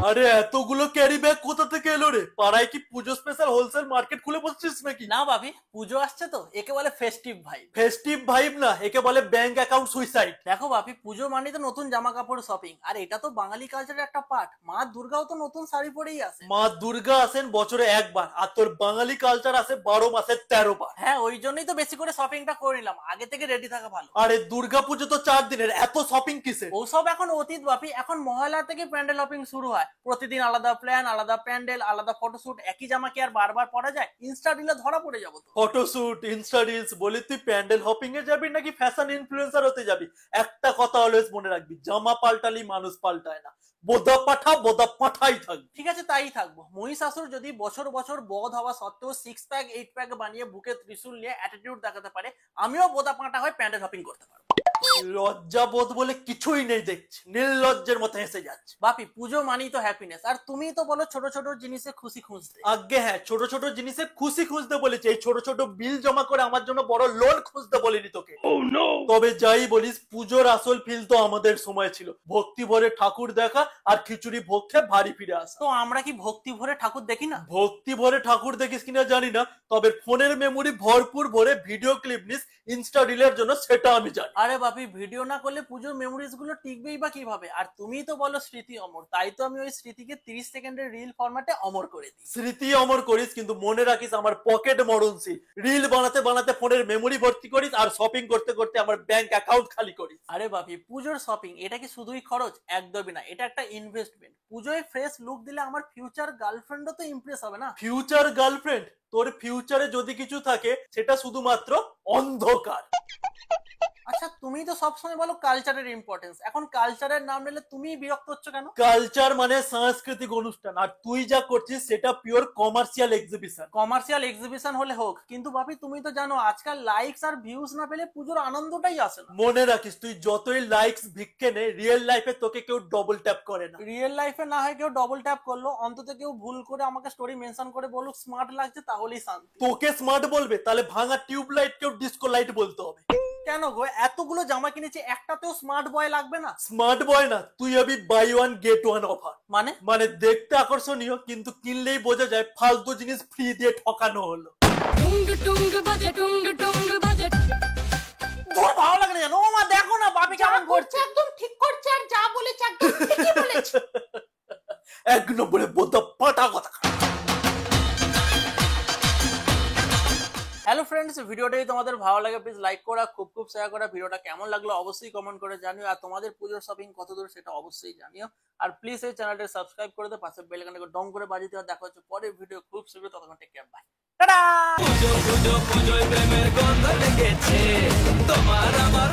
আরে এতগুলো carry bag কোথা থেকে এলো রে? পাড়ায় কি পুজো স্পেশাল হোলসেল মার্কেট খুলে বসছিস নাকি? না ভাবি, পুজো আসছে তো, একে বলে ফেস্টিভ ভাই। ফেস্টিভ ভাইব না, একে বলে ব্যাংক অ্যাকাউন্ট সুইসাইড। দেখো ভাবি, পুজো মানে তো নতুন জামা কাপড় শপিং, আর এটা তো বাঙালি কালচারের একটা পার্ট। মা দুর্গাও তো নতুন শাড়ি পরেই আসে। মা দুর্গা আসেন বছরে একবার, আর তোর বাঙালি কালচার আছে 12 মাসে 13 বার। হ্যাঁ, ওই জন্যই তো বেশি করে শপিংটা করে নিলাম, আগে থেকে রেডি থাকা ভালো। আরে দুর্গা পুজো তো 4 দিনের, এত শপিং কিসে? ওসব এখন অতীত ভাবি, এখন মহালয়া থেকে প্যান্ডেল শপিং শুরু হয়। প্রতিদিন আলাদা প্ল্যান, আলাদা প্যান্ডেল, আলাদা ফটোশুট। একই জামা কি আর বারবার পরা যায়? ইনস্টা রিলে ধরা পড়ে যাবো তো। ফটোশুট, ইনস্টা রিলস বলি, তুই প্যান্ডেল হপিং এ যাবি নাকি ফ্যাশন ইনফ্লুয়েন্সার হতে যাবি? একটা কথা অলওয়েজ মনে রাখবি, জামা পাল্টালি মানুষ পাল্টায় না। বোদা পাঠাই থাকবে। ঠিক আছে, তাই থাকবো। মহিষাসুর যদি বছর বছর বধ হওয়া সত্ত্বেও 6 প্যাক 8 প্যাক বানিয়ে বুকে ত্রিশূল নিয়ে অ্যাটিটিউড দেখাতে পারে, আমিও বোদা পাঁটা হয়ে প্যান্ডেল শপিং করতে পারবো। লজ্জাবোধ বলে কিছুই নেই দেখছি, নির্লজ্জের মতো হেসে যাচ্ছে। বাপি, পুজো মানেই তো হ্যাপিনেস, আর তুমিই তো বলো ছোট ছোট জিনিসে খুশি খুঁজতে। আগে হ্যাঁ, ছোট ছোট জিনিসে খুশি খুঁজতে বলেছি, এই ছোট ছোট বিল জমা করে আমার জন্য বড় লোন খুঁজতে বলিনি তোকে। তবে যাই বলিস, পুজোর আসল ফিল তো আমাদের সময় ছিল, ভক্তি ভরে ঠাকুর দেখা আর খিচুড়ি ভোগ খেয়ে বাড়ি ফিরে আসা। তো আমরা কি ভক্তি ভরে ঠাকুর দেখি না? ভক্তি ভরে ঠাকুর দেখিস কিনা জানি না, তবে ফোনের মেমোরি ভরপুর ভরে ভিডিও ক্লিপ নিস ইনস্টা রিলের জন্য, সেটা আমি জানি। আরে বাপি, ভিডিও না করলে পুজোর মেমোরিজ গুলো টিকবেই বা কিভাবে? আর তুমিই তো বলো স্মৃতি অমর, তাই তো আমি ওই স্মৃতিকে 30 সেকেন্ডের রিল ফরম্যাটে অমর করে দিই। স্মৃতি অমর করিস, কিন্তু মনে রাখিস আমার পকেট মরণশীল। রিল বানাতে বানাতে ফোনের মেমোরি ভর্তি করিস, আর শপিং করতে করতে আমার ব্যাংক অ্যাকাউন্ট খালি করিস। আরে বাপি, পুজোর শপিং এটা কি শুধুই খরচ? একদমই না, এটা একটা ইনভেস্টমেন্ট। পুজোয় ফ্রেশ লুক দিলে আমার ফিউচার গার্লফ্রেন্ডও তো ইমপ্রেস হবে না? Future girlfriend? তোর ফিউচারে যদি কিছু থাকে সেটা শুধুমাত্র অন্ধকার। আচ্ছা, তুমি তো সবসময় বলো কালচারের ইম্পর্টেন্স, এখন কালচারের নাম নিলে তুমি বিরক্ত হচ্ছ কেন? কালচার মানে সাংস্কৃতিক অনুষ্ঠান, আর তুই যা করছিস সেটা pure commercial exhibition. Commercial exhibition হলে হোক, কিন্তু বাপি তুমি তো জানো আজকাল লাইকস আর ভিউজ না পেলে পুজোর আনন্দটাই আসে না। মনে রাখিস, তুই যতই লাইকস ভিক্ষে নে, রিয়েল লাইফে তোকে কেউ ডবল ট্যাপ করে না। রিয়েল লাইফে না হয় কেউ ডবল ট্যাপ করলো, অন্তত কেউ ভুল করে আমাকে স্টোরি মেনশন করে বলুক স্মার্ট লাগছে, তাহলেই শান্তি। তোকে স্মার্ট বলবে? তাহলে ভাঙা টিউব লাইট কেউ ডিস্কো লাইট বলতে হবে। কেন গো, এতগুলো জামা কিনেছি, একটাতেও স্মার্ট বয় লাগবে না? স্মার্ট বয় না, তুই হবি buy one get one offer. মানে? মানে দেখতে আকর্ষণীয়, কিন্তু কিনলেই বোঝা যায় ফালতু জিনিস ফ্রি দিয়ে ঠকানো হলো। টুঙ্গ টুঙ্গ বাজে টুঙ্গ টুঙ্গ বাজে। তোর ভালো লাগে না জানো? ও মা, দেখো না বাপি কেমন করছে। একদম ঠিক করছে, আর যা বলেছে একদম ঠিকই বলেছে। এক নম্বরে বোধা পাটা কথা। হ্যালো ফ্রেন্ডস, ভিডিওটা যদি তোমাদের ভালো লাগে প্লিজ লাইক করা, খুব খুব শেয়ার করা। ভিডিওটা কেমন লাগলো অবশ্যই কমেন্ট করে জানিও, আর তোমাদের পুজোর শপিং কত দূর সেটা অবশ্যই জানিও। আর প্লিজ এই চ্যানেলটা সাবস্ক্রাইব করে দাও, পাশে বেল আইকনটাকে ডং করে বাজিয়ে দাও। দেখা হচ্ছে পরের ভিডিও খুব শীঘ্রই, ততক্ষণ টেক কেয়ার, বাই, টাটা। পুজোয় প্রেমের গন্ধ লেগেছে, তোমার আমার